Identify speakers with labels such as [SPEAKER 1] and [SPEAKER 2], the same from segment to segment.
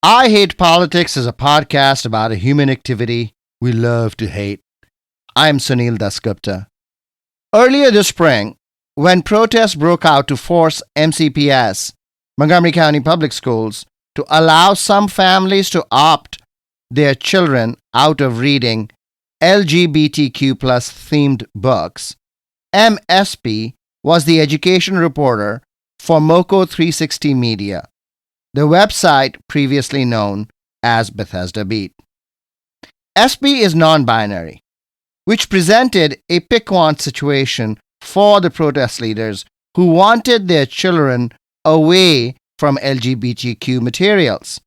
[SPEAKER 1] I Hate Politics is a podcast about a human activity we love to hate. I'm Sunil Dasgupta. Earlier this spring, when protests broke out to force MCPS, Montgomery County Public Schools, to allow some families to opt their children out of reading LGBTQ plus themed books, Em Espey was the education reporter for MoCo360 Media, the website previously known as Bethesda Beat. Espey is nonbinary, which presented a pick-one situation for the protest leaders who wanted their children away from LGBTQ materials,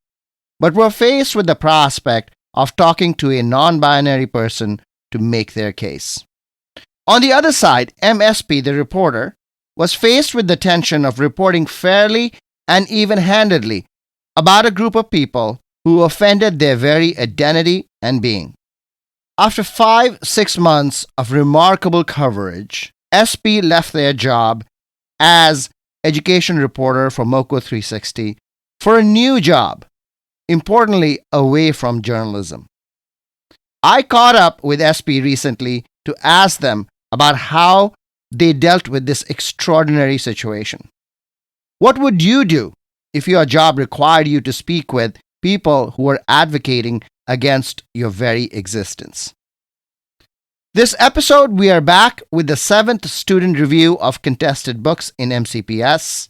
[SPEAKER 1] but were faced with the prospect of talking to a non-binary person to make their case. On the other side, Em Espey, the reporter, was faced with the tension of reporting fairly and even-handedly about a group of people who offended their very identity and being. After 5-6 months of remarkable coverage, Espey left their job as education reporter for MoCo360 for a new job, importantly away from journalism. I caught up with Espey recently to ask them about how they dealt with this extraordinary situation. What would you do if your job required you to speak with people who are advocating against your very existence? This episode, we are back with the 7th student review of contested books in MCPS.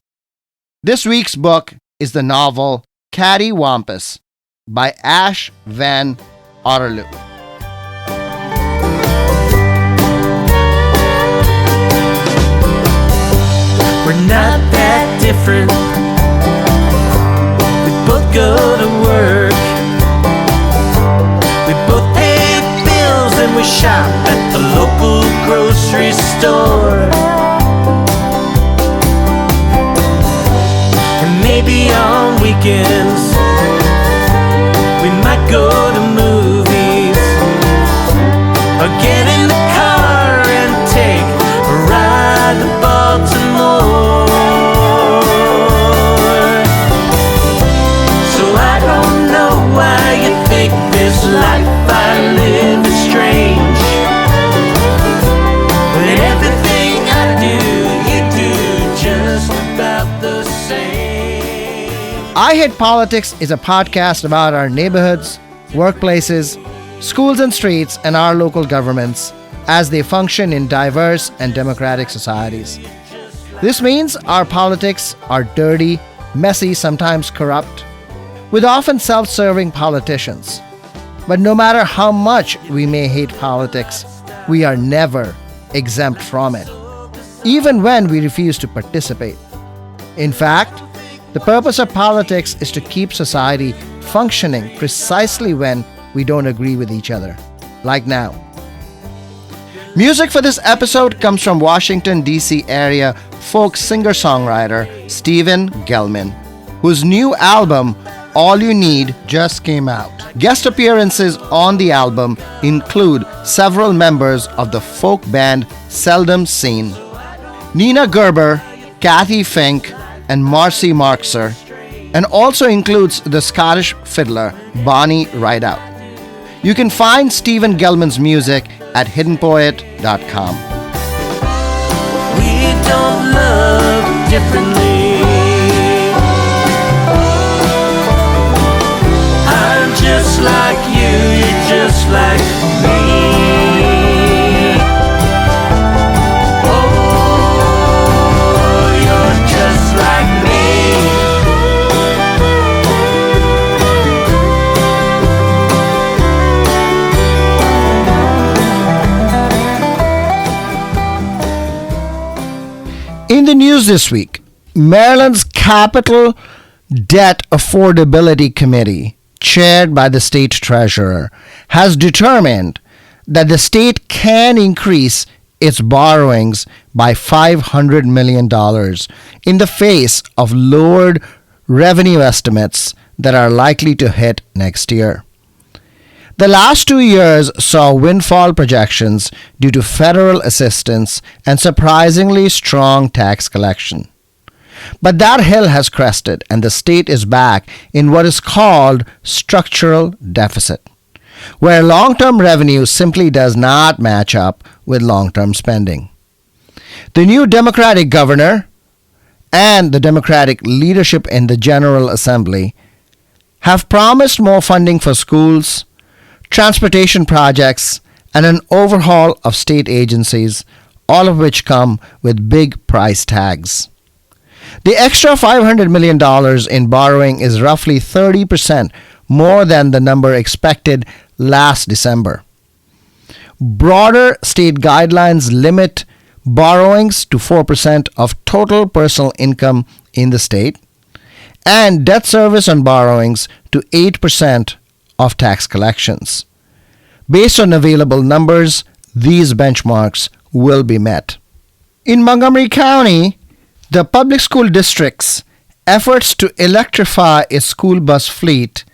[SPEAKER 1] This week's book is the novel Cattywampus by Ash Van Otterloo.
[SPEAKER 2] We're not that different. We both go to work. We both pay bills and we shop at the local grocery store. And maybe on weekends we might go to movies or get in the car and take a ride to Baltimore. So I don't know why you think this life I live is strange, but everything I do, you do just about the same.
[SPEAKER 1] I Hate Politics is a podcast about our neighborhoods, workplaces, schools and streets, and our local governments as they function in diverse and democratic societies. This means our politics are dirty, messy, sometimes corrupt, with often self-serving politicians. But no matter how much we may hate politics, we are never exempt from it, even when we refuse to participate. In fact, the purpose of politics is to keep society functioning precisely when we don't agree with each other, like now. Music for this episode comes from Washington, D.C. area folk singer-songwriter Steven Gellman, whose new album, All You Need, just came out. Guest appearances on the album include several members of the folk band Seldom Seen, Nina Gerber, Kathy Fink, and Marcy Marxer, and also includes the Scottish fiddler Bonnie Rideout. You can find Steven Gellman's music at hiddenpoet.com.
[SPEAKER 2] We don't love differently. I'm just like you, you're just like me. Oh, you're just like me.
[SPEAKER 1] In the news this week, Maryland's Capital Debt Affordability Committee, chaired by the state treasurer, has determined that the state can increase its borrowings by $500 million in the face of lowered revenue estimates that are likely to hit next year. The last 2 years saw windfall projections due to federal assistance and surprisingly strong tax collection. But that hill has crested and the state is back in what is called structural deficit, where long-term revenue simply does not match up with long-term spending. The new Democratic governor and the Democratic leadership in the General Assembly have promised more funding for schools, transportation projects, and an overhaul of state agencies, all of which come with big price tags. The extra $500 million in borrowing is roughly 30% more than the number expected last December. Broader state guidelines limit borrowings to 4% of total personal income in the state, and debt service on borrowings to 8% of tax collections. Based on available numbers, these benchmarks will be met. In Montgomery County, the public school district's efforts to electrify its school bus fleet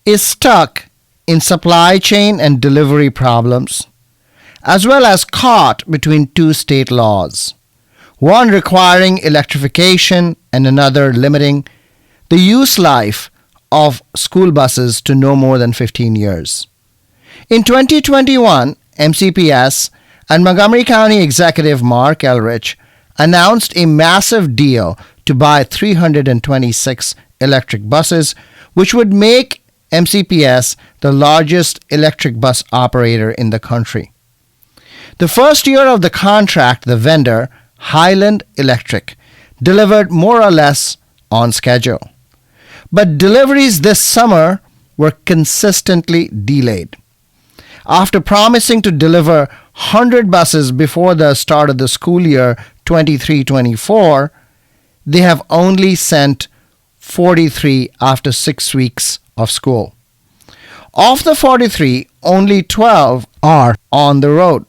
[SPEAKER 1] is stuck in supply chain and delivery problems, as well as caught between two state laws, one requiring electrification and another limiting the use life of school buses to no more than 15 years. In 2021, MCPS and Montgomery County Executive Mark Elrich announced a massive deal to buy 326 electric buses, which would make MCPS the largest electric bus operator in the country. The first year of the contract, the vendor, Highland Electric, delivered more or less on schedule. But deliveries this summer were consistently delayed. After promising to deliver 100 buses before the start of the school year 23-24, they have only sent 43 after 6 weeks of school. Of the 43, only 12 are on the road.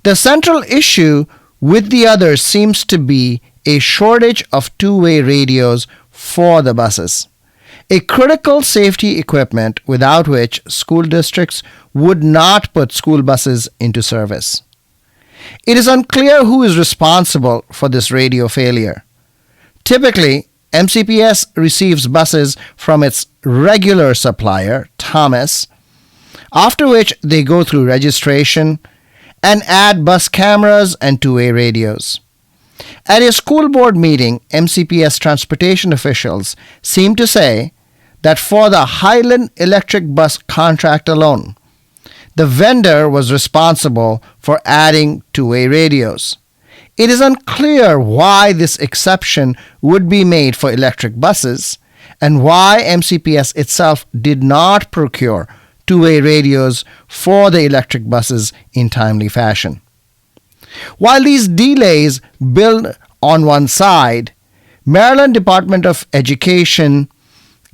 [SPEAKER 1] The central issue with the others seems to be a shortage of two-way radios for the buses, a critical safety equipment without which school districts would not put school buses into service. It is unclear who is responsible for this radio failure. Typically, MCPS receives buses from its regular supplier, Thomas, after which they go through registration and add bus cameras and two-way radios. At a school board meeting, MCPS transportation officials seemed to say that for the Highland Electric bus contract alone, the vendor was responsible for adding two-way radios. It is unclear why this exception would be made for electric buses and why MCPS itself did not procure two-way radios for the electric buses in timely fashion. While these delays build on one side, Maryland Department of Education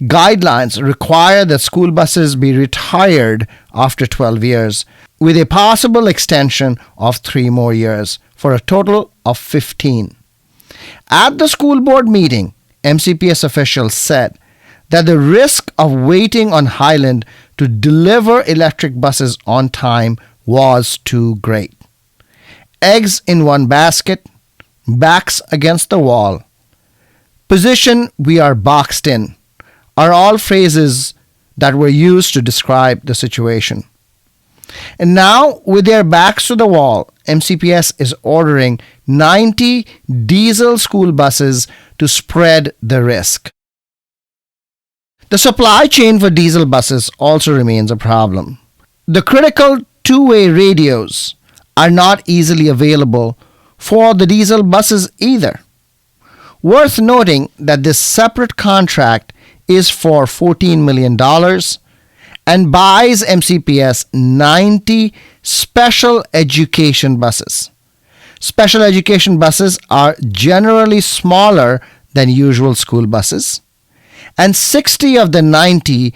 [SPEAKER 1] guidelines require that school buses be retired after 12 years, with a possible extension of 3 more years, for a total of 15. At the school board meeting, MCPS officials said that the risk of waiting on Highland to deliver electric buses on time was too great. Eggs in one basket, backs against the wall, position we are boxed in, are all phrases that were used to describe the situation. And now, with their backs to the wall, MCPS is ordering 90 diesel school buses to spread the risk. The supply chain for diesel buses also remains a problem. The critical two-way radios are not easily available for the diesel buses either. Worth noting that this separate contract is for $14 million and buys MCPS 90 special education buses. Special education buses are generally smaller than usual school buses, and 60 of the 90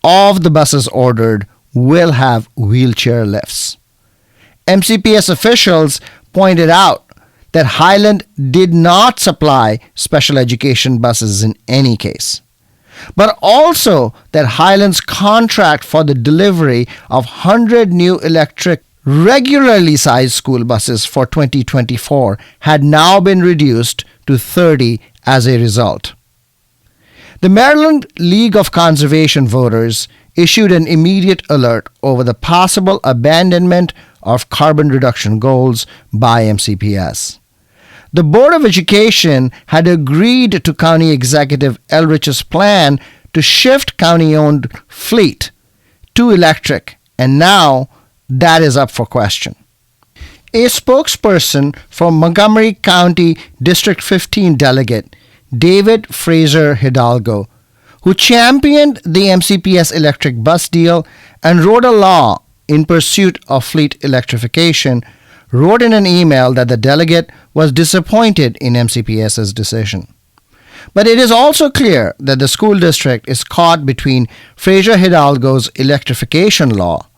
[SPEAKER 1] of the buses ordered will have wheelchair lifts. MCPS officials pointed out that Highland did not supply special education buses in any case, but also that Highland's contract for the delivery of 100 new electric regularly sized school buses for 2024 had now been reduced to 30 as a result. The Maryland League of Conservation Voters issued an immediate alert over the possible abandonment of carbon reduction goals by MCPS. The Board of Education had agreed to County Executive Elrich's plan to shift county-owned fleet to electric, and now that is up for question. A spokesperson for Montgomery County District 15 delegate, David Fraser Hidalgo, who championed the MCPS electric bus deal and wrote a law in pursuit of fleet electrification, wrote in an email that the delegate was disappointed in MCPS's decision. But it is also clear that the school district is caught between Fraser Hidalgo's electrification law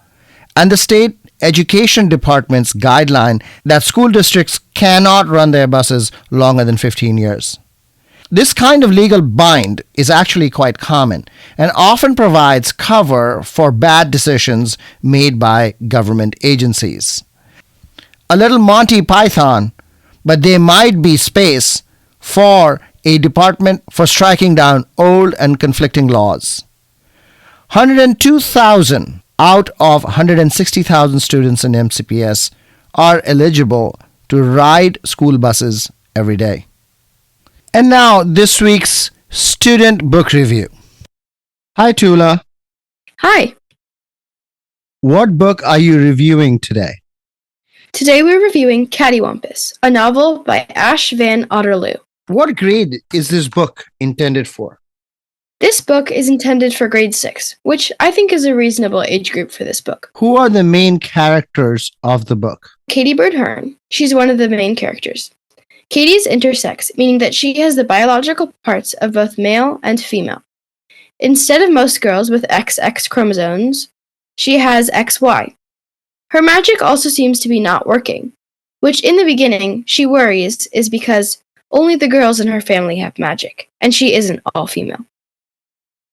[SPEAKER 1] and the state education department's guideline that school districts cannot run their buses longer than 15 years. This kind of legal bind is actually quite common and often provides cover for bad decisions made by government agencies. A little Monty Python, but there might be space for a department for striking down old and conflicting laws. 102,000 out of 160,000 students in MCPS are eligible to ride school buses every day. And now this week's student book review. Hi Tula.
[SPEAKER 3] Hi.
[SPEAKER 1] What book are you reviewing today?
[SPEAKER 3] Today we're reviewing Cattywampus, a novel by Ash Van Otterloo.
[SPEAKER 1] What grade is this book intended for?
[SPEAKER 3] This book is intended for grade 6, which I think is a reasonable age group for this book.
[SPEAKER 1] Who are the main characters of the book?
[SPEAKER 3] Katie Bird Hearn. She's one of the main characters. Katie is intersex, meaning that she has the biological parts of both male and female. Instead of most girls with XX chromosomes, she has XY. Her magic also seems to be not working, which in the beginning she worries is because only the girls in her family have magic, and she isn't all female.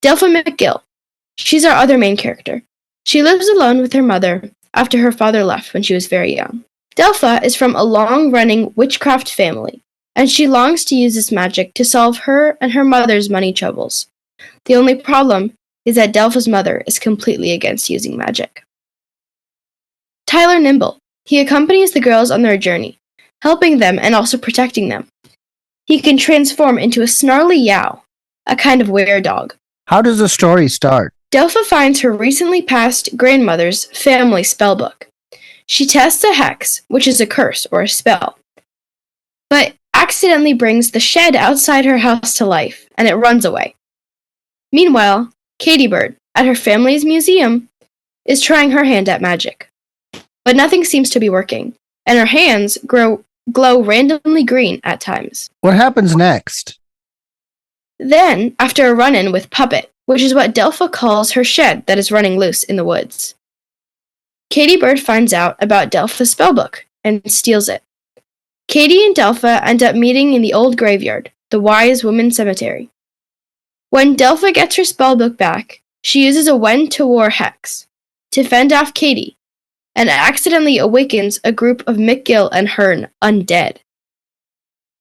[SPEAKER 3] Delpha McGill. She's our other main character. She lives alone with her mother after her father left when she was very young. Delpha is from a long-running witchcraft family, and she longs to use this magic to solve her and her mother's money troubles. The only problem is that Delpha's mother is completely against using magic. Tyler Nimble. He accompanies the girls on their journey, helping them and also protecting them. He can transform into a snarly yow, a kind of were-dog.
[SPEAKER 1] How does the story start?
[SPEAKER 3] Delpha finds her recently passed grandmother's family spellbook. She tests a hex, which is a curse or a spell, but accidentally brings the shed outside her house to life, and it runs away. Meanwhile, Katie Bird, at her family's museum, is trying her hand at magic. But nothing seems to be working, and her hands glow randomly green at times.
[SPEAKER 1] What happens next?
[SPEAKER 3] Then, after a run-in with Puppet, which is what Delpha calls her shed that is running loose in the woods, Katie Bird finds out about Delpha's spellbook and steals it. Katie and Delpha end up meeting in the old graveyard, the Wise Women's Cemetery. When Delpha gets her spellbook back, she uses a when-to-war hex to fend off Katie, and accidentally awakens a group of McGill and Hearn undead.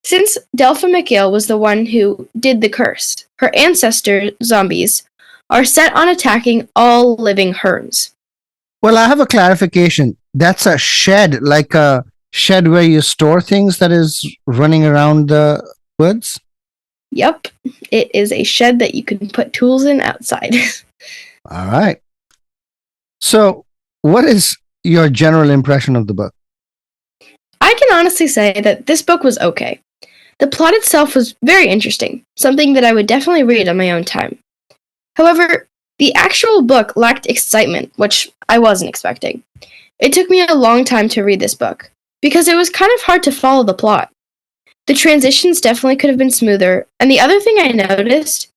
[SPEAKER 3] Since Delpha McGill was the one who did the curse, her ancestor zombies are set on attacking all living Hearns.
[SPEAKER 1] Well, I have a clarification. That's a shed, like a shed where you store things that is running around the woods?
[SPEAKER 3] Yep, it is a shed that you can put tools in outside.
[SPEAKER 1] All right. So, what is your general impression of the book?
[SPEAKER 3] I can honestly say that this book was okay. The plot itself was very interesting, something that I would definitely read on my own time. However, the actual book lacked excitement, which I wasn't expecting. It took me a long time to read this book, because it was kind of hard to follow the plot. The transitions definitely could have been smoother, and the other thing I noticed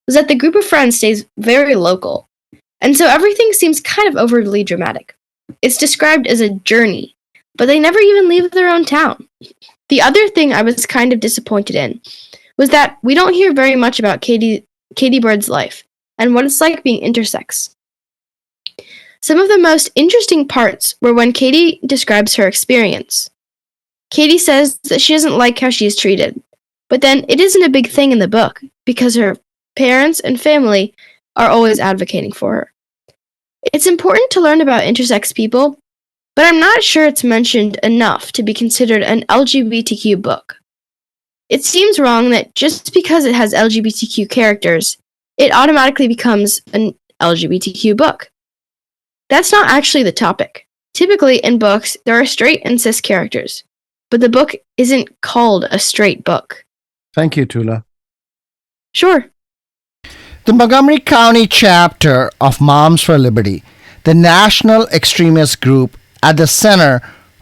[SPEAKER 3] was that the group of friends stays very local, and so everything seems kind of overly dramatic. It's described as a journey, but they never even leave their own town. The other thing I was kind of disappointed in was that we don't hear very much about Katie Bird's life and what it's like being intersex. Some of the most interesting parts were when Katie describes her experience. Katie says that she doesn't like how she is treated, But then it isn't a big thing in the book because her parents and family are always advocating for her. It's important to learn about intersex people, but I'm not sure it's mentioned enough to be considered an LGBTQ book. It seems wrong that just because it has LGBTQ characters, it automatically becomes an LGBTQ book. That's not actually the topic. Typically, in books, there are straight and cis characters, but the book isn't called a straight book.
[SPEAKER 1] Thank you, Tula.
[SPEAKER 3] Sure.
[SPEAKER 1] The Montgomery County chapter of Moms for Liberty, the national extremist group at the center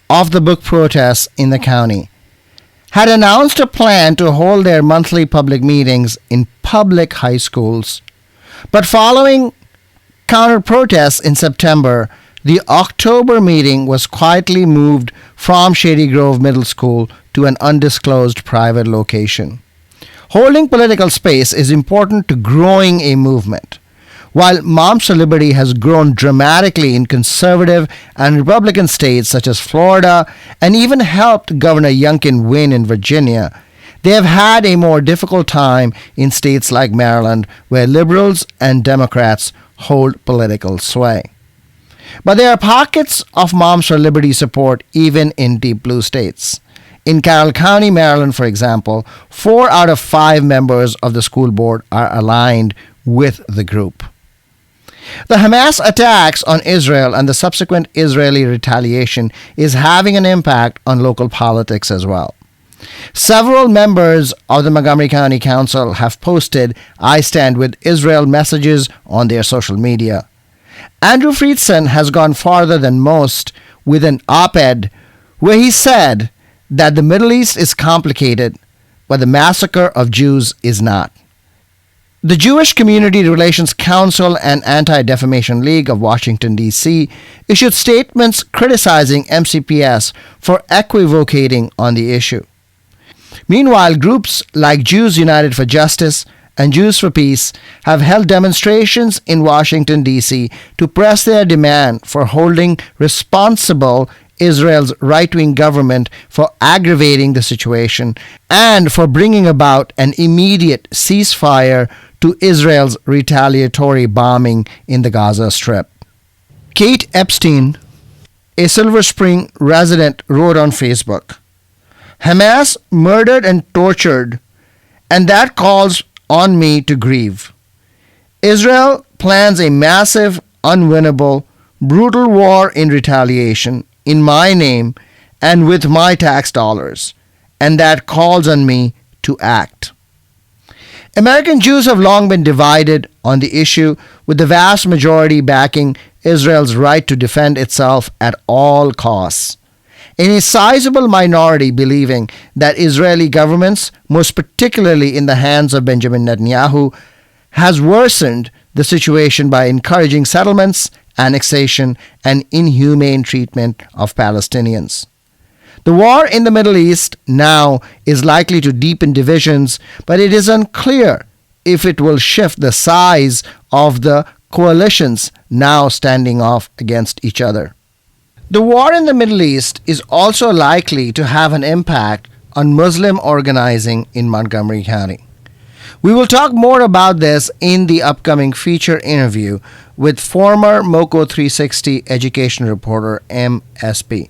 [SPEAKER 1] of the book protests in the county, had announced a plan to hold their monthly public meetings in public high schools. But following counter-protests in September, the October meeting was quietly moved from Shady Grove Middle School to an undisclosed private location. Holding political space is important to growing a movement. While Moms for Liberty has grown dramatically in conservative and Republican states such as Florida and even helped Governor Youngkin win in Virginia, they have had a more difficult time in states like Maryland, where liberals and Democrats hold political sway. But there are pockets of Moms for Liberty support even in deep blue states. In Carroll County, Maryland, for example, 4 out of 5 members of the school board are aligned with the group. The Hamas attacks on Israel and the subsequent Israeli retaliation is having an impact on local politics as well. Several members of the Montgomery County Council have posted "I stand with Israel" messages on their social media. Andrew Friedson has gone farther than most with an op-ed where he said that the Middle East is complicated, but the massacre of Jews is not. The Jewish Community Relations Council and Anti-Defamation League of Washington, D.C. issued statements criticizing MCPS for equivocating on the issue. Meanwhile, groups like Jews United for Justice and Jews for Peace have held demonstrations in Washington, D.C. to press their demand for holding responsible Israel's right-wing government for aggravating the situation and for bringing about an immediate ceasefire to Israel's retaliatory bombing in the Gaza Strip. Kate Epstein, a Silver Spring resident, wrote on Facebook, "Hamas murdered and tortured, and that calls on me to grieve. Israel plans a massive, unwinnable, brutal war in retaliation in my name and with my tax dollars, and that calls on me to act." American Jews have long been divided on the issue, with the vast majority backing Israel's right to defend itself at all costs, and a sizable minority believing that Israeli governments, most particularly in the hands of Benjamin Netanyahu, has worsened the situation by encouraging settlements, annexation, and inhumane treatment of Palestinians. The war in the Middle East now is likely to deepen divisions, but it is unclear if it will shift the size of the coalitions now standing off against each other. The war in the Middle East is also likely to have an impact on Muslim organizing in Montgomery County. We will talk more about this in the upcoming feature interview with former MoCo360 education reporter Em Espey.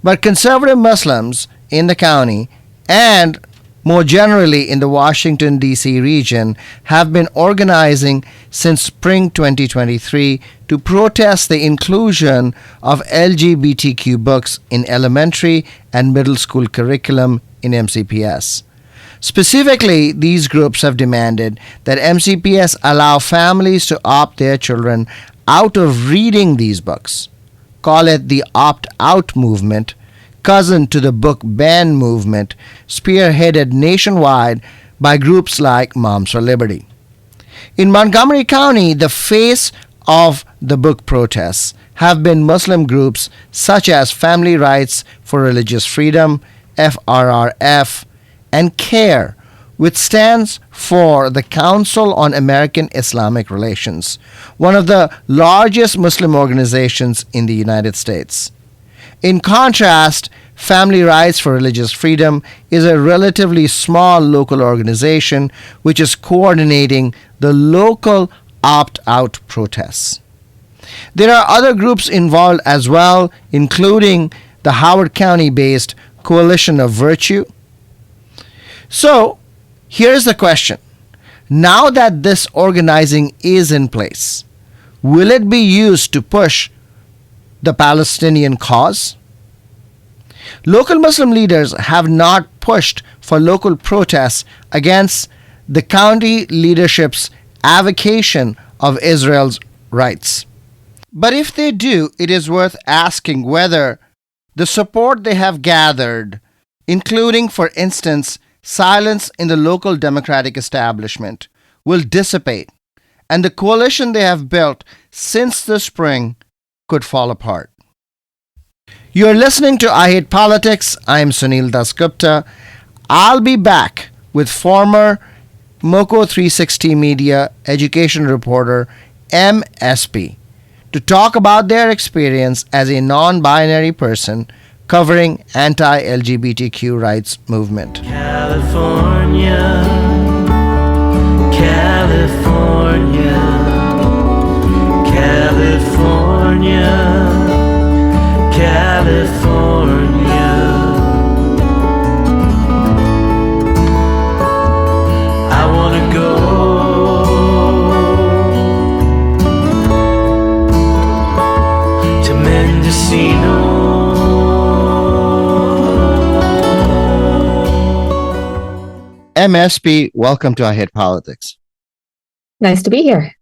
[SPEAKER 1] But conservative Muslims in the county and more generally in the Washington, D.C. region have been organizing since spring 2023 to protest the inclusion of LGBTQ books in elementary and middle school curriculum in MCPS. Specifically, these groups have demanded that MCPS allow families to opt their children out of reading these books. Call it the opt-out movement, cousin to the book ban movement, spearheaded nationwide by groups like Moms for Liberty. In Montgomery County, the face of the book protests have been Muslim groups such as Family Rights for Religious Freedom, FRRF, and CARE, which stands for the Council on American Islamic Relations, one of the largest Muslim organizations in the United States. In contrast, Family Rights for Religious Freedom is a relatively small local organization which is coordinating the local opt-out protests. There are other groups involved as well, including the Howard County-based Coalition of Virtue. So, here's the question. Now that this organizing is in place, will it be used to push the Palestinian cause? Local Muslim leaders have not pushed for local protests against the county leadership's avocation of Israel's rights. But if they do, it is worth asking whether the support they have gathered, including, for instance, silence in the local democratic establishment, will dissipate, and the coalition they have built since the spring could fall apart. You're listening to I Hate Politics. I'm Sunil Dasgupta. I'll be back with former MoCo360 Media education reporter Em Espey to talk about their experience as a non-binary person covering anti-LGBTQ rights movement.
[SPEAKER 2] California, California, California, California. I wanna go to Mendocino.
[SPEAKER 1] Em Espey, welcome to I Hate Politics.
[SPEAKER 4] Nice to be here.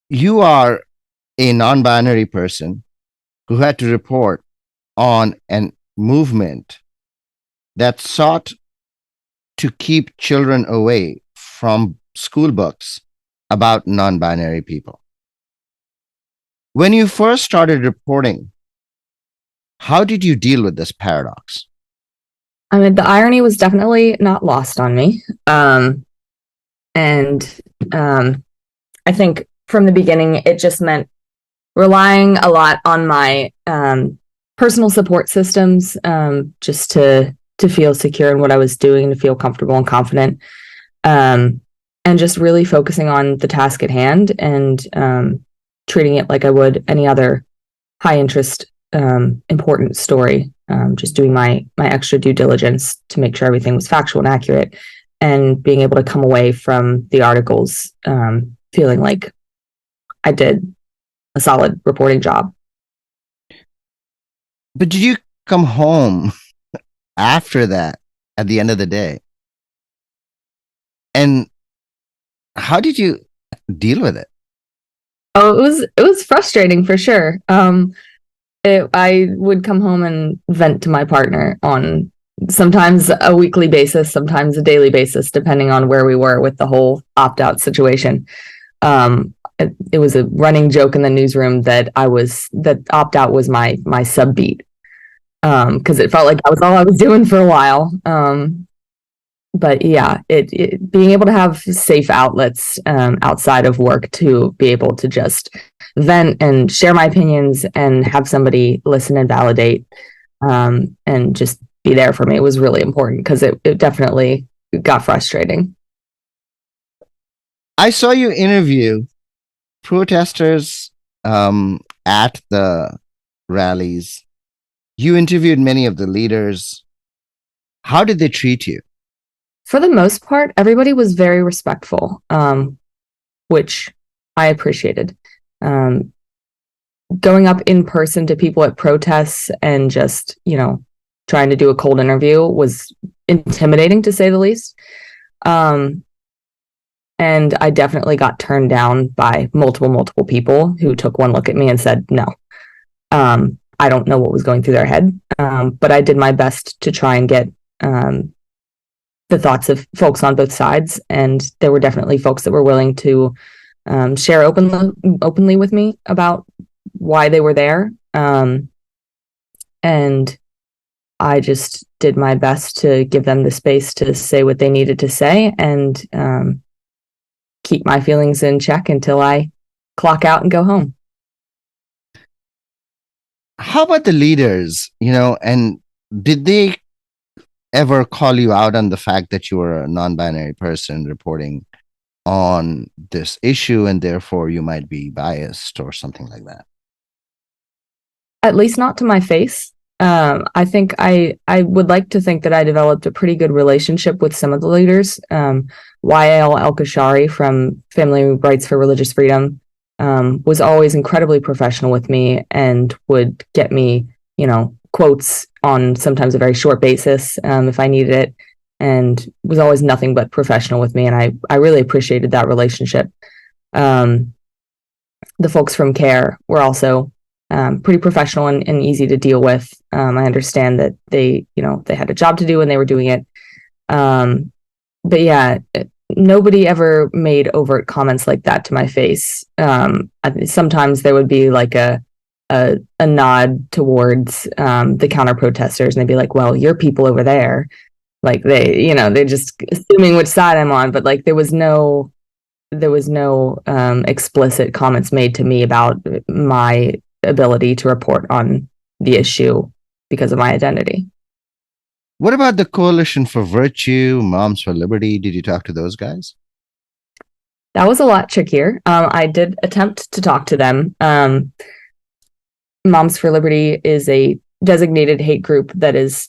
[SPEAKER 1] You are a non-binary person who had to report on a movement that sought to keep children away from school books about non-binary people. When you first started reporting, how did you deal with this paradox?
[SPEAKER 4] I mean, the irony was definitely not lost on me. I think from the beginning, it just meant relying a lot on my personal support systems, just to feel secure in what I was doing, to feel comfortable and confident, and just really focusing on the task at hand and treating it like I would any other high interest, important story. Just doing my extra due diligence to make sure everything was factual and accurate, and being able to come away from the articles feeling like I did a solid reporting job.
[SPEAKER 1] But did you come home after that at the end of the day? And how did you deal with it?
[SPEAKER 4] Oh, it was frustrating for sure. I would come home and vent to my partner on sometimes a weekly basis, sometimes a daily basis, depending on where we were with the whole opt-out situation. It was a running joke in the newsroom that opt-out was my subbeat, because it felt like that was all I was doing for a while. But yeah, it being able to have safe outlets outside of work to be able to just vent and share my opinions and have somebody listen and validate, and just be there for me was really important, because it definitely got frustrating.
[SPEAKER 1] I saw you interview protesters at the rallies. You interviewed many of the leaders. How did they treat you?
[SPEAKER 4] For the most part, everybody was very respectful, which I appreciated. Going up in person to people at protests and just, trying to do a cold interview was intimidating, to say the least. And I definitely got turned down by multiple people who took one look at me and said, no. I don't know what was going through their head, but I did my best to try and get the thoughts of folks on both sides. And there were definitely folks that were willing to share openly with me about why they were there. And I just did my best to give them the space to say what they needed to say, and keep my feelings in check until I clock out and go home.
[SPEAKER 1] How about the leaders, and Did they ever call you out on the fact that you were a non-binary person reporting on this issue and therefore you might be biased or something like that?
[SPEAKER 4] At least not to my face. I think I would like to think that I developed a pretty good relationship with some of the leaders. Wael El-Kashari from Family Rights for Religious Freedom was always incredibly professional with me and would get me, quotes on sometimes a very short basis if I needed it, and was always nothing but professional with me. And I really appreciated that relationship. The folks from CARE were also pretty professional and easy to deal with. I understand that they had a job to do and they were doing it. But yeah, nobody ever made overt comments like that to my face. Sometimes there would be like a nod towards the counter protesters, and they'd be like, well, your people over there, like they're just assuming which side I'm on. But like there was no explicit comments made to me about my ability to report on the issue because of my identity.
[SPEAKER 1] What about the Coalition for Virtue, Moms for Liberty? Did you talk to those guys?
[SPEAKER 4] That was a lot trickier. I did attempt to talk to them. Moms for Liberty is a designated hate group that has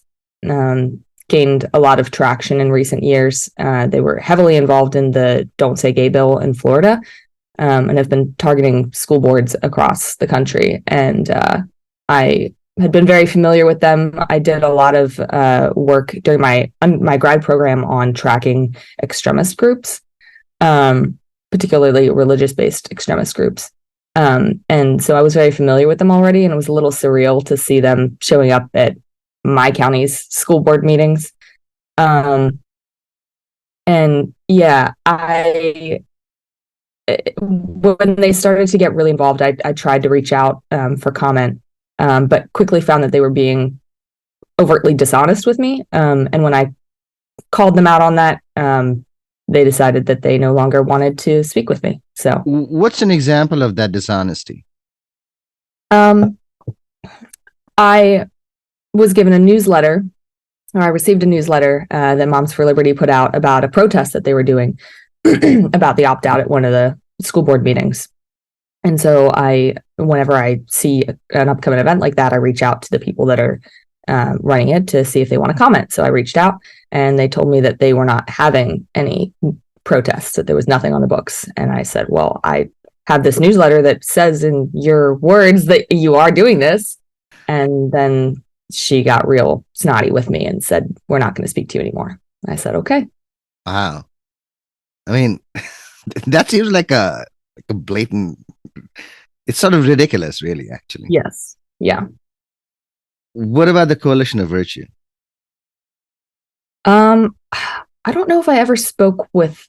[SPEAKER 4] gained a lot of traction in recent years. They were heavily involved in the Don't Say Gay bill in Florida, and have been targeting school boards across the country. And I had been very familiar with them. I did a lot of work during my grad program on tracking extremist groups, particularly religious-based extremist groups. And so I was very familiar with them already, and it was a little surreal to see them showing up at my county's school board meetings. And yeah, when they started to get really involved, I tried to reach out for comment, but quickly found that they were being overtly dishonest with me. And when I called them out on that, they decided that they no longer wanted to speak with me. So,
[SPEAKER 1] what's an example of that dishonesty?
[SPEAKER 4] I was given a newsletter, or I received a newsletter that Moms for Liberty put out about a protest that they were doing about the opt-out at one of the school board meetings. And so whenever I see an upcoming event like that, I reach out to the people that are running it to see if they want to comment. So I reached out, and they told me that they were not having any protests, that there was nothing on the books. And I said, well, I have this newsletter that says in your words that you are doing this. And then she got real snotty with me and said, we're not going to speak to you anymore. I said, okay.
[SPEAKER 1] Wow. I mean, that seems like a blatant, it's sort of ridiculous, really, actually.
[SPEAKER 4] Yes. Yeah.
[SPEAKER 1] What about the Coalition of Virtue?
[SPEAKER 4] I don't know if I ever spoke with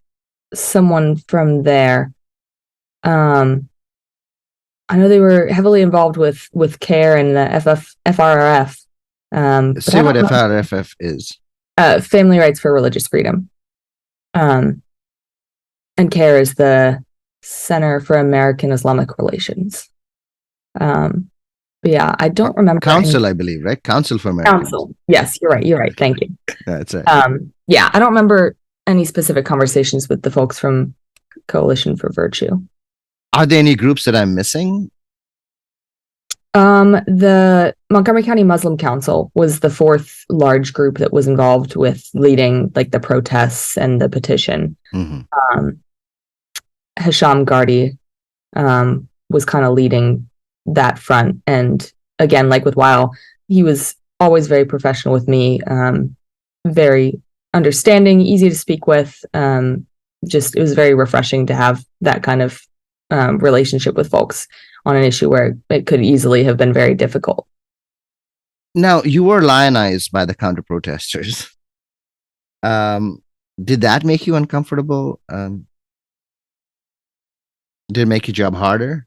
[SPEAKER 4] someone from there. I know they were heavily involved with CARE and the FRRF.
[SPEAKER 1] Say what FRFF is.
[SPEAKER 4] Family Rights for Religious Freedom. And CARE is the Center for American Islamic Relations. But yeah, I don't remember.
[SPEAKER 1] Council, I believe, right? Council for American.
[SPEAKER 4] Council. Yes, you're right. You're right. Thank you.
[SPEAKER 1] That's right.
[SPEAKER 4] Yeah, I don't remember any specific conversations with the folks from Coalition for Virtue.
[SPEAKER 1] Are there any groups that I'm missing?
[SPEAKER 4] The Montgomery County Muslim Council was the fourth large group that was involved with leading like the protests and the petition. Mm-hmm. Hisham Gardi was kind of leading that front. And again, like with Weil, he was always very professional with me, very understanding, easy to speak with. It was very refreshing to have that kind of relationship with folks on an issue where it could easily have been very difficult.
[SPEAKER 1] Now, you were lionized by the counter protesters. Did that make you uncomfortable? Did it make your job harder?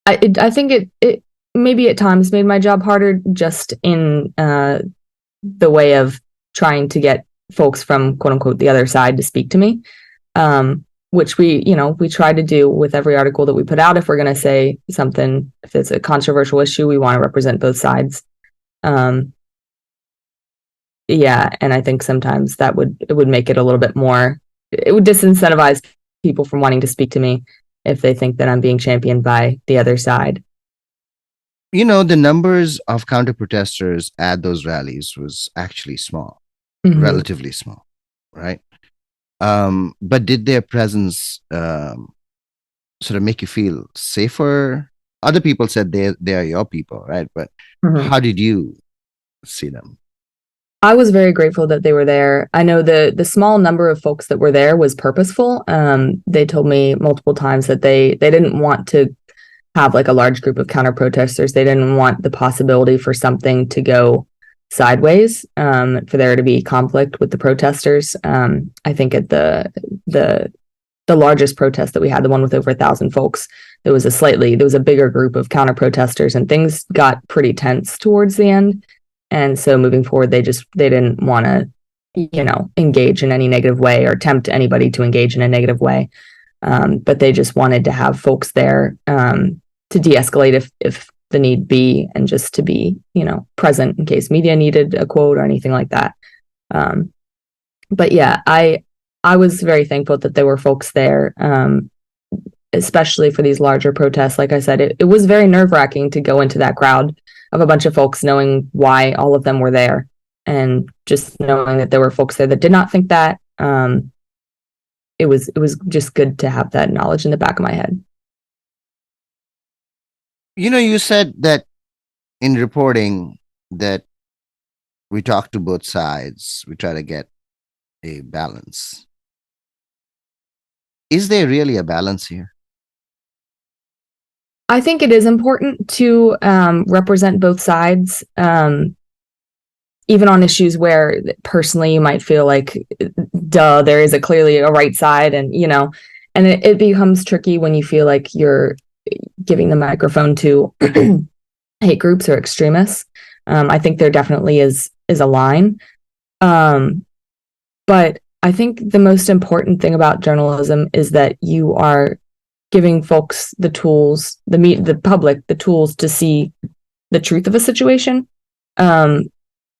[SPEAKER 4] I think it maybe at times made my job harder, just in the way of trying to get folks from quote unquote the other side to speak to me, which we try to do with every article that we put out. If we're going to say something, if it's a controversial issue, we want to represent both sides. Um, yeah, and I think sometimes it would make it a little bit more, it would disincentivize people from wanting to speak to me if they think that I'm being championed by the other side.
[SPEAKER 1] You know, the numbers of counter protesters at those rallies was actually small, relatively small, right? But did their presence sort of make you feel safer? Other people said they are your people, right? But how did you see them?
[SPEAKER 4] I was very grateful that they were there. I know the small number of folks that were there was purposeful. They told me multiple times that they didn't want to have like a large group of counter protesters. They didn't want the possibility for something to go sideways, for there to be conflict with the protesters. I think at the largest protest that we had, the one with over 1,000 folks, there was a bigger group of counter protesters, and things got pretty tense towards the end. And so moving forward, they didn't want to, engage in any negative way or tempt anybody to engage in a negative way. But they just wanted to have folks there to de-escalate if the need be, and just to be, present in case media needed a quote or anything like that. But yeah, I was very thankful that there were folks there, especially for these larger protests. Like I said, it was very nerve-wracking to go into that crowd of a bunch of folks, knowing why all of them were there, and just knowing that there were folks there that did not think that. It was just good to have that knowledge in the back of my head.
[SPEAKER 1] You said that in reporting that we talk to both sides, we try to get a balance. Is there really a balance here?
[SPEAKER 4] I think it is important to represent both sides, even on issues where personally you might feel like, duh, there is clearly a right side, and it becomes tricky when you feel like you're giving the microphone to hate groups or extremists. I think there definitely is a line, but I think the most important thing about journalism is that you are giving folks the tools, the public, the tools to see the truth of a situation.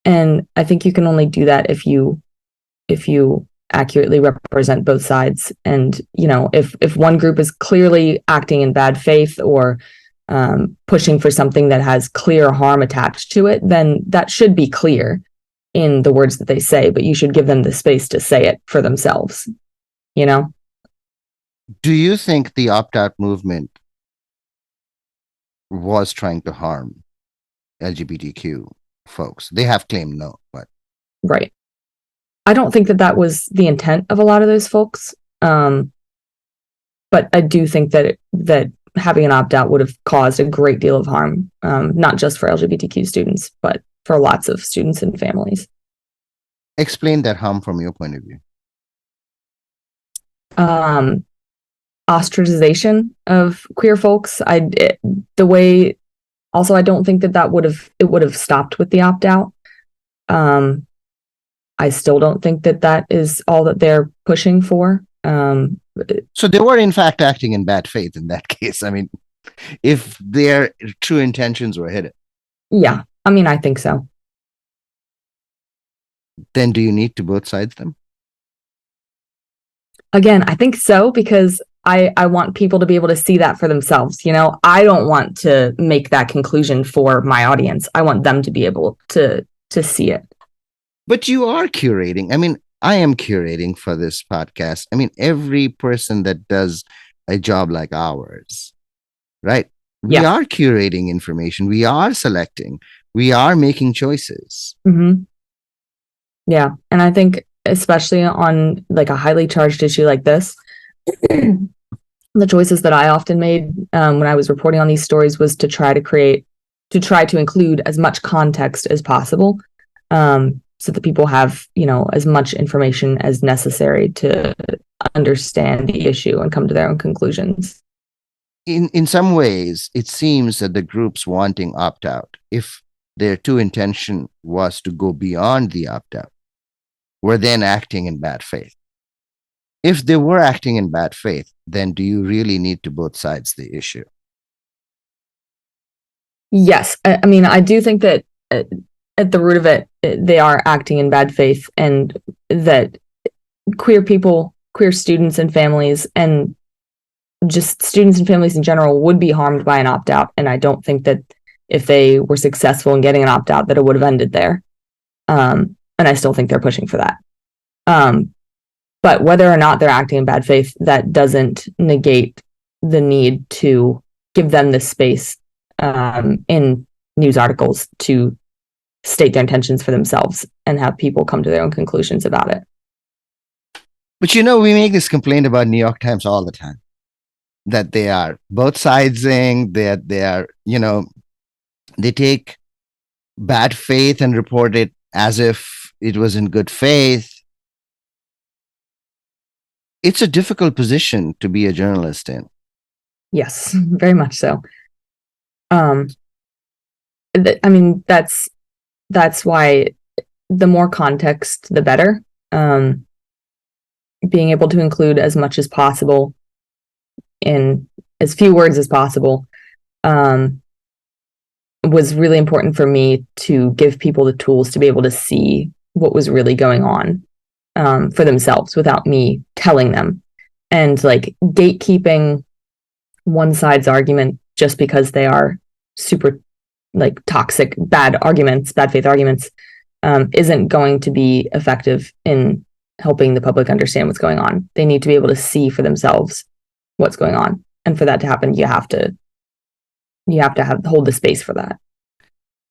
[SPEAKER 4] And I think you can only do that if you accurately represent both sides. And, if one group is clearly acting in bad faith or pushing for something that has clear harm attached to it, then that should be clear in the words that they say, but you should give them the space to say it for themselves,
[SPEAKER 1] Do you think the opt-out movement was trying to harm LGBTQ folks? They have claimed no, but...
[SPEAKER 4] Right. I don't think that was the intent of a lot of those folks. But I do think that having an opt-out would have caused a great deal of harm, not just for LGBTQ students, but for lots of students and families.
[SPEAKER 1] Explain that harm from your point of view.
[SPEAKER 4] Ostracization of queer folks. I don't think that would have stopped with the opt-out. I still don't think that is all that they're pushing for.
[SPEAKER 1] So they were in fact acting in bad faith in that case. I mean, if their true intentions were hidden.
[SPEAKER 4] Yeah, I mean, I think so.
[SPEAKER 1] Then do you need to both sides them?
[SPEAKER 4] Again, I think so, because I want people to be able to see that for themselves. I don't want to make that conclusion for my audience. I want them to be able to see it.
[SPEAKER 1] But you are curating. I mean, I am curating for this podcast. I mean, every person that does a job like ours, right? We are curating information. We are selecting. We are making choices.
[SPEAKER 4] Mm-hmm. Yeah. And I think especially on like a highly charged issue like this, the choices that I often made when I was reporting on these stories was to try to include as much context as possible, so that people have, as much information as necessary to understand the issue and come to their own conclusions.
[SPEAKER 1] In some ways, it seems that the groups wanting opt-out, if their true intention was to go beyond the opt-out, were then acting in bad faith. If they were acting in bad faith, then do you really need to both sides the issue?
[SPEAKER 4] Yes. I mean, I do think that at the root of it, they are acting in bad faith, and that queer people, queer students and families, and just students and families in general would be harmed by an opt-out. And I don't think that if they were successful in getting an opt-out, that it would have ended there. And I still think they're pushing for that. But whether or not they're acting in bad faith, that doesn't negate the need to give them the space in news articles to state their intentions for themselves and have people come to their own conclusions about it.
[SPEAKER 1] But we make this complaint about New York Times all the time, that they are both sidesing, that they are, they take bad faith and report it as if it was in good faith. It's a difficult position to be a journalist in.
[SPEAKER 4] Yes, very much so. That's why the more context, the better. Being able to include as much as possible in as few words as possible was really important for me to give people the tools to be able to see what was really going on for themselves without me telling them. And like gatekeeping one side's argument just because they are super like toxic, bad faith arguments, isn't going to be effective in helping the public understand what's going on. They need to be able to see for themselves what's going on. And for that to happen, you have to hold the space for that.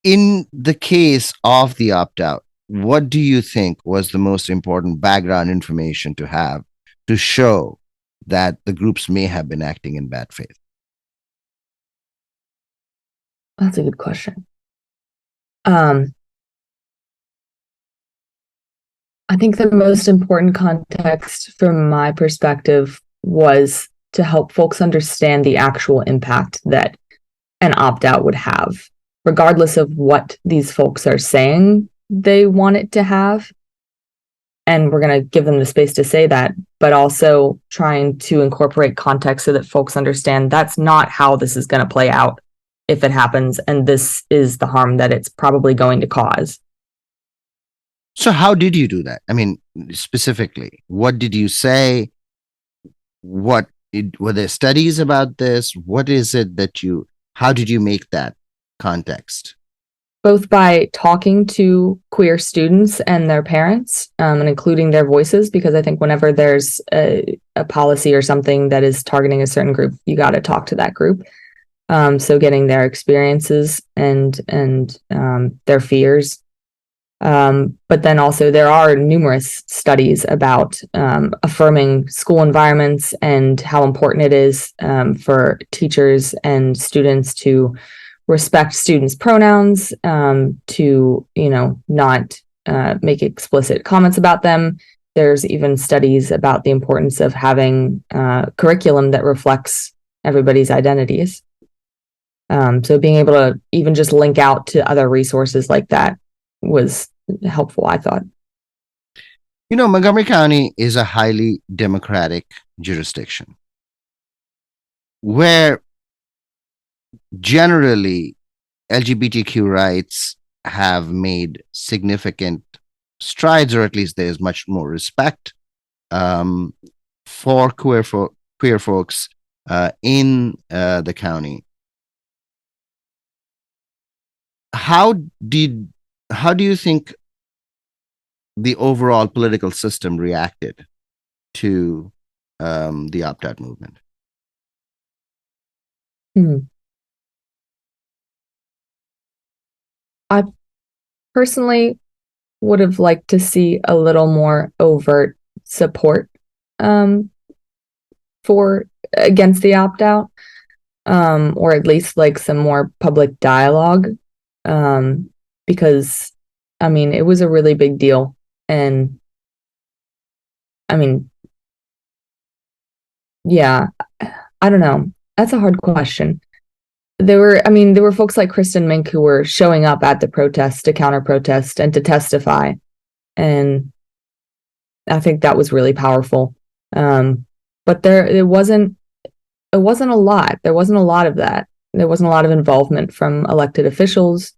[SPEAKER 1] In the case of the opt-out, what do you think was the most important background information to have to show that the groups may have been acting in bad faith?
[SPEAKER 4] That's a good question. I think the most important context from my perspective was to help folks understand the actual impact that an opt-out would have, regardless of what these folks are saying they want it to have. And we're going to give them the space to say that, but also trying to incorporate context so that folks understand that's not how this is going to play out if it happens, and this is the harm that it's probably going to cause.
[SPEAKER 1] So how did you do that? I mean, specifically, what did you say? Were there studies about this? What is it how did you make that context?
[SPEAKER 4] Both by talking to queer students and their parents, and including their voices, because I think whenever there's a policy or something that is targeting a certain group, you got to talk to that group. So getting their experiences and their fears. But then also there are numerous studies about affirming school environments and how important it is for teachers and students to respect students' pronouns, to not make explicit comments about them. There's even studies about the importance of having curriculum that reflects everybody's identities. So being able to even just link out to other resources like that was helpful, I thought.
[SPEAKER 1] Montgomery County is a highly democratic jurisdiction where generally LGBTQ rights have made significant strides, or at least there's much more respect for queer folks in the county. How do you think the overall political system reacted to the opt-out movement?
[SPEAKER 4] I personally would have liked to see a little more overt support against the opt-out, or at least like some more public dialogue, because it was a really big deal. And yeah, I don't know. That's a hard question. There were folks like Kristen Mink who were showing up at the protest to counter protest and to testify. And I think that was really powerful. But it wasn't a lot. There wasn't a lot of that. There wasn't a lot of involvement from elected officials.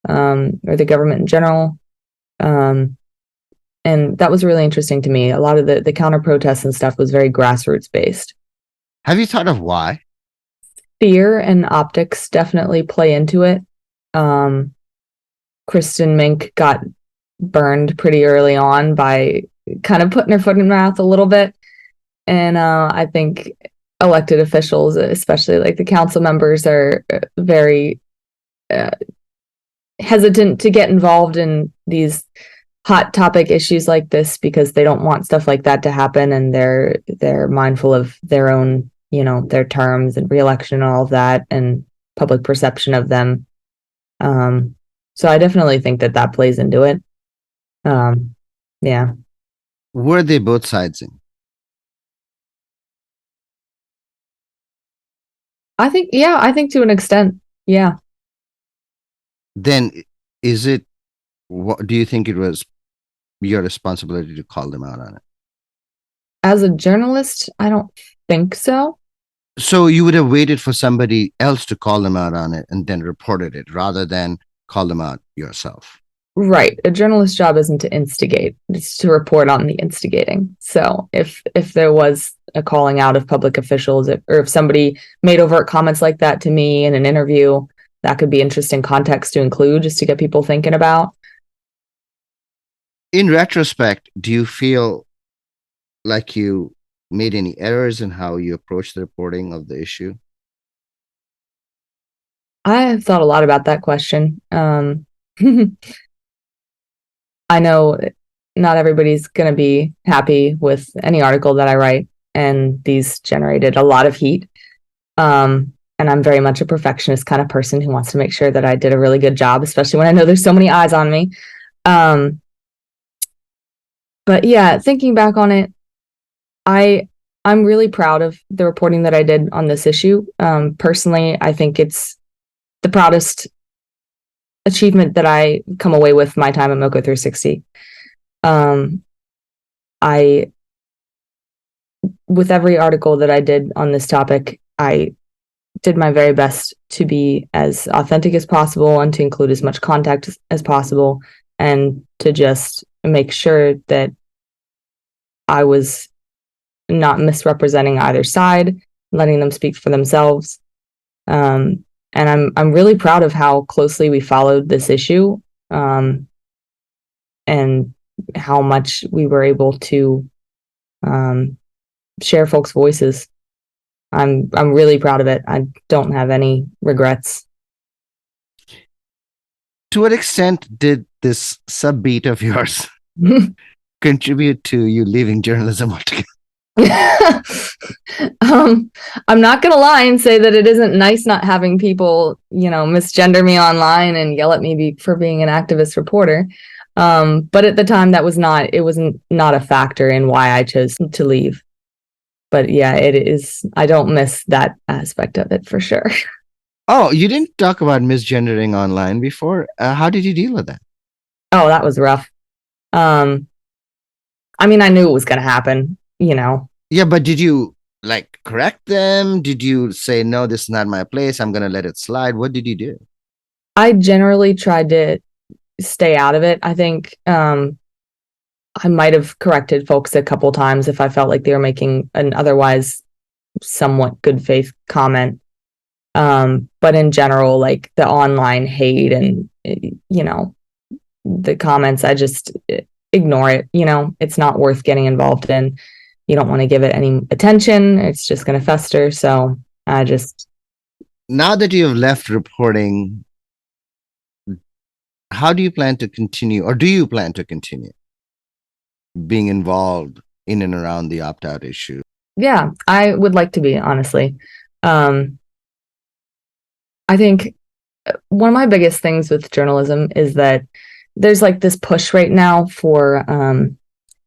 [SPEAKER 4] or the government in general. And that was really interesting to me. A lot of the counter protests and stuff was very grassroots based.
[SPEAKER 1] Have you thought of why?
[SPEAKER 4] Fear and optics definitely play into it. Kristen Mink got burned pretty early on by kind of putting her foot in her mouth a little bit. And I think elected officials, especially like the council members, are very hesitant to get involved in these hot topic issues like this because they don't want stuff like that to happen, and they're mindful of their own, their terms and reelection and all of that and public perception of them. So I definitely think that plays into it. Yeah.
[SPEAKER 1] Were they both sides in?
[SPEAKER 4] I think to an extent, yeah.
[SPEAKER 1] Then do you think it was your responsibility to call them out on it?
[SPEAKER 4] As a journalist, I don't think so.
[SPEAKER 1] So you would have waited for somebody else to call them out on it and then reported it rather than call them out yourself.
[SPEAKER 4] Right. A journalist's job isn't to instigate, it's to report on the instigating. So if there was a calling out of public officials, or if somebody made overt comments like that to me in an interview, that could be interesting context to include just to get people thinking about.
[SPEAKER 1] In retrospect, do you feel like you made any errors in how you approached the reporting of the issue?
[SPEAKER 4] I have thought a lot about that question. I know not everybody's going to be happy with any article that I write, and these generated a lot of heat. And I'm very much a perfectionist kind of person who wants to make sure that I did a really good job, especially when I know there's so many eyes on me. But yeah, thinking back on it, I'm really proud of the reporting that I did on this issue. Personally, I think it's the proudest achievement that I come away with my time at MoCo360. With every article that I did on this topic, I did my very best to be as authentic as possible and to include as much context as possible, and to just make sure that I was not misrepresenting either side, letting them speak for themselves. And I'm really proud of how closely we followed this issue, and how much we were able to share folks' voices. I'm really proud of it. I don't have any regrets.
[SPEAKER 1] To what extent did this subbeat of yours contribute to you leaving journalism altogether?
[SPEAKER 4] I'm not gonna lie and say that it isn't nice not having people, misgender me online and yell at me for being an activist reporter. But at the time, it wasn't a factor in why I chose to leave. But yeah, it is. I don't miss that aspect of it for sure.
[SPEAKER 1] Oh, you didn't talk about misgendering online before. How did you deal with that?
[SPEAKER 4] Oh, that was rough. I knew it was going to happen,
[SPEAKER 1] Yeah, but did you correct them? Did you say, no, this is not my place, I'm going to let it slide? What did you do?
[SPEAKER 4] I generally tried to stay out of it. I think I might have corrected folks a couple times if I felt like they were making an otherwise somewhat good faith comment. But in general, like the online hate and, the comments, I just ignore it. It's not worth getting involved in. You don't want to give it any attention. It's just going to fester. So I just...
[SPEAKER 1] Now that you have left reporting, how do you plan to continue, or do you plan to continue being involved in and around the opt-out issue?
[SPEAKER 4] Yeah, I would like to be, honestly. I think one of my biggest things with journalism is that there's this push right now for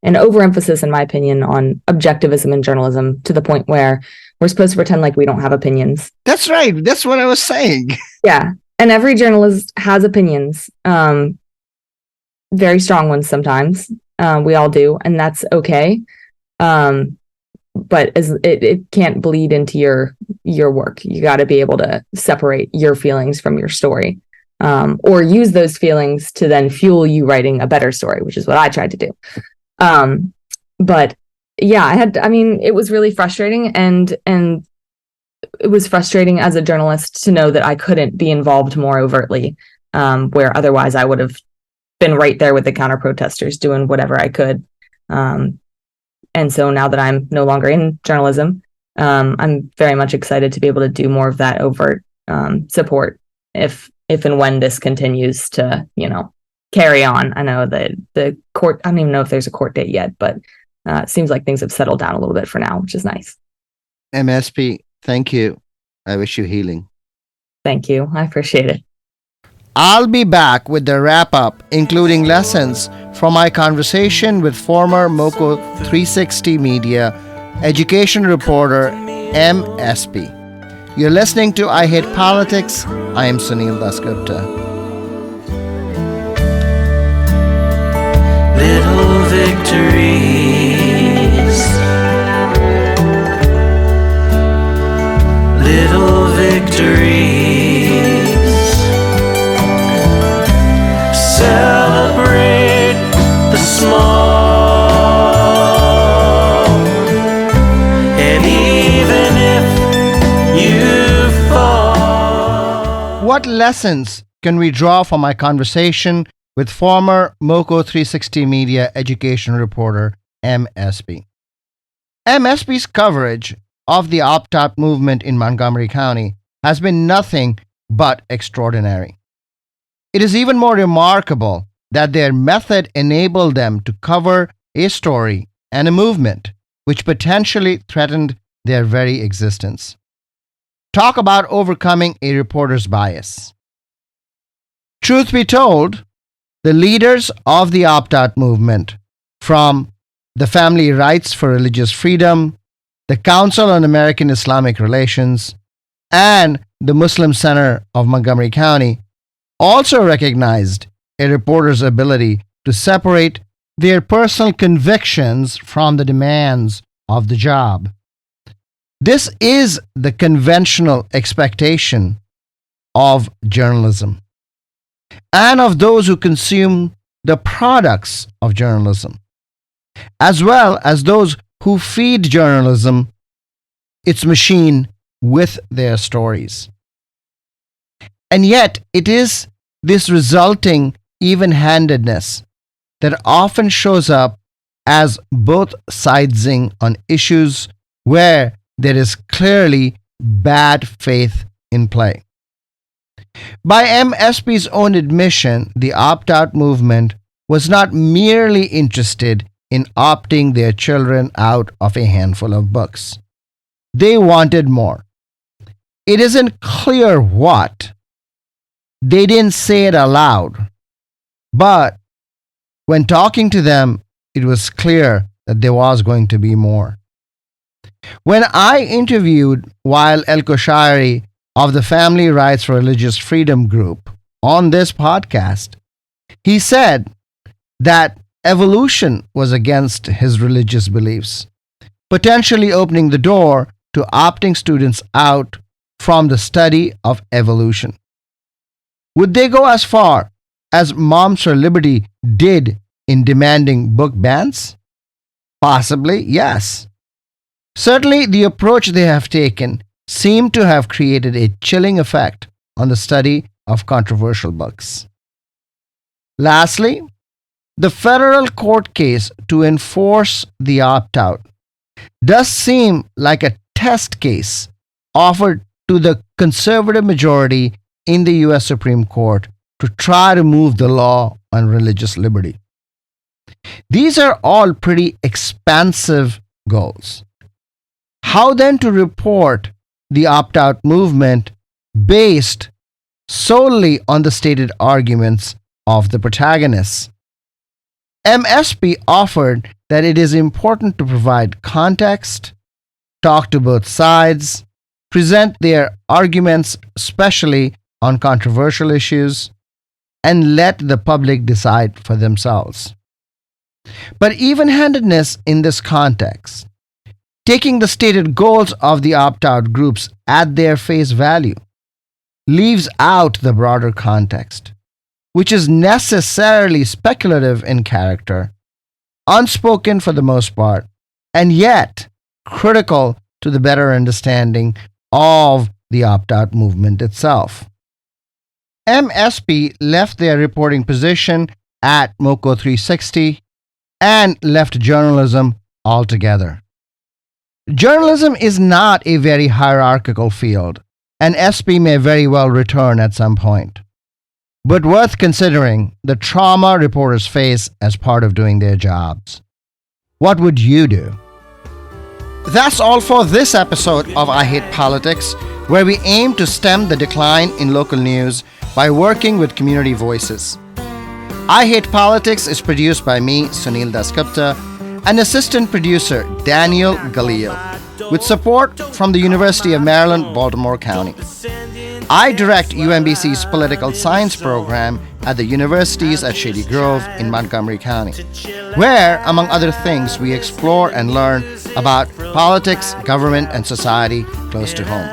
[SPEAKER 4] an overemphasis, in my opinion, on objectivism in journalism, to the point where we're supposed to pretend like we don't have opinions.
[SPEAKER 1] That's right. That's what I was saying.
[SPEAKER 4] Yeah. And every journalist has opinions, very strong ones sometimes. We all do, and that's okay. But it can't bleed into your work. You got to be able to separate your feelings from your story. or use those feelings to then fuel you writing a better story, which is what I tried to do. But yeah, it was really frustrating, and it was frustrating as a journalist to know that I couldn't be involved more overtly, where otherwise I would have been right there with the counter protesters doing whatever I could. And so now that I'm no longer in journalism, I'm very much excited to be able to do more of that overt support if and when this continues to, carry on. I know that the court, I don't even know if there's a court date yet, but it seems like things have settled down a little bit for now, which is nice.
[SPEAKER 1] Em Espey, thank you. I wish you healing.
[SPEAKER 4] Thank you. I appreciate it.
[SPEAKER 1] I'll be back with the wrap-up, including lessons from my conversation with former MoCo360 Media education reporter Em Espey. You're listening to I Hate Politics. I am Sunil Dasgupta.
[SPEAKER 2] Little victories, little victories. Celebrate the small, and even if you fall.
[SPEAKER 1] What lessons can we draw from my conversation with former MoCo360 Media education reporter Em Espey? Em Espey's coverage of the opt-out movement in Montgomery County has been nothing but extraordinary. It is even more remarkable that their method enabled them to cover a story and a movement which potentially threatened their very existence. Talk about overcoming a reporter's bias. Truth be told, the leaders of the opt-out movement, from the Family Rights for Religious Freedom, the Council on American Islamic Relations, and the Muslim Center of Montgomery County, also recognized a reporter's ability to separate their personal convictions from the demands of the job. This is the conventional expectation of journalism and of those who consume the products of journalism, as well as those who feed journalism its machine with their stories. And yet, it is this resulting even-handedness that often shows up as both sidesing on issues where there is clearly bad faith in play. By Em Espey's own admission, the opt-out movement was not merely interested in opting their children out of a handful of books. They wanted more. It isn't clear what. They didn't say it aloud. But when talking to them, it was clear that there was going to be more. When I interviewed Wael El-Koshairi of the Family Rights for Religious Freedom group on this podcast, he said that evolution was against his religious beliefs, potentially opening the door to opting students out from the study of evolution. Would they go as far as Moms for Liberty did in demanding book bans? Possibly, yes. Certainly, the approach they have taken seemed to have created a chilling effect on the study of controversial books. Lastly, the federal court case to enforce the opt-out does seem like a test case offered to the conservative majority in the U.S. Supreme Court to try to move the law on religious liberty. These are all pretty expansive goals. How then to report the opt-out movement based solely on the stated arguments of the protagonists? Em Espey offered that it is important to provide context, talk to both sides, present their arguments, especially on controversial issues, and let the public decide for themselves. But even-handedness in this context, taking the stated goals of the opt-out groups at their face value, leaves out the broader context, which is necessarily speculative in character, unspoken for the most part, and yet critical to the better understanding of the opt-out movement itself. Em Espey left their reporting position at MoCo360 and left journalism altogether. Journalism is not a very hierarchical field, and Espey may very well return at some point. But worth considering the trauma reporters face as part of doing their jobs. What would you do? That's all for this episode of I Hate Politics, where we aim to stem the decline in local news by working with community voices. I Hate Politics is produced by me, Sunil Dasgupta, and assistant producer Daniel Galil, with support from the University of Maryland, Baltimore County. I direct UMBC's political science program at the universities at Shady Grove in Montgomery County, where, among other things, we explore and learn about politics, government, and society close to home.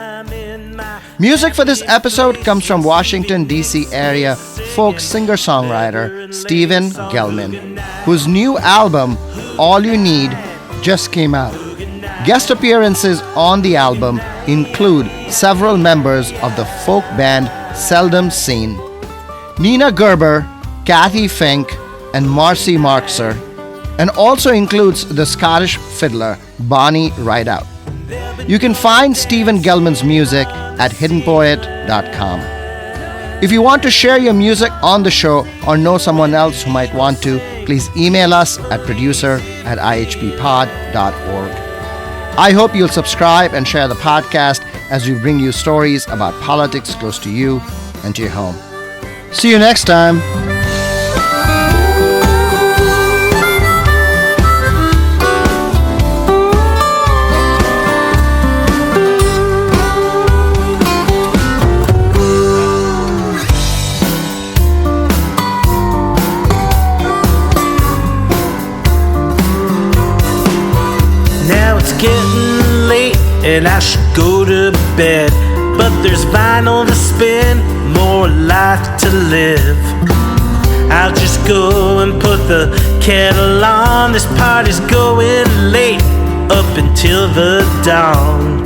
[SPEAKER 1] Music for this episode comes from Washington, D.C. area folk singer-songwriter Steven Gellman, whose new album, All You Need, just came out. Guest appearances on the album include several members of the folk band Seldom Seen, Nina Gerber, Kathy Fink, and Marcy Markser, and also includes the Scottish fiddler Bonnie Rideout. You can find Steven Gellman's music at hiddenpoet.com. If you want to share your music on the show or know someone else who might want to, please email us at producer@ihppod.org. I hope you'll subscribe and share the podcast as we bring you stories about politics close to you and to your home. See you next time.
[SPEAKER 2] Getting late and I should go to bed, but there's vinyl to spin, more life to live. I'll just go and put the kettle on. This party's going late, up until the dawn.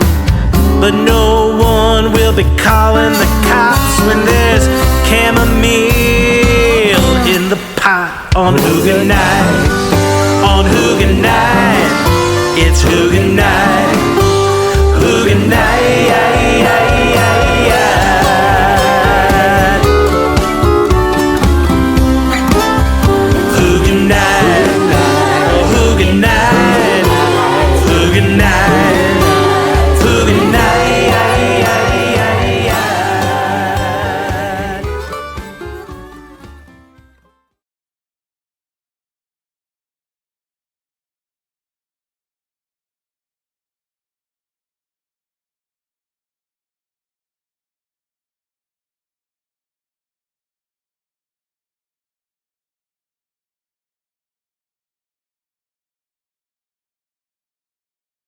[SPEAKER 2] But no one will be calling the cops when there's chamomile in the pot on the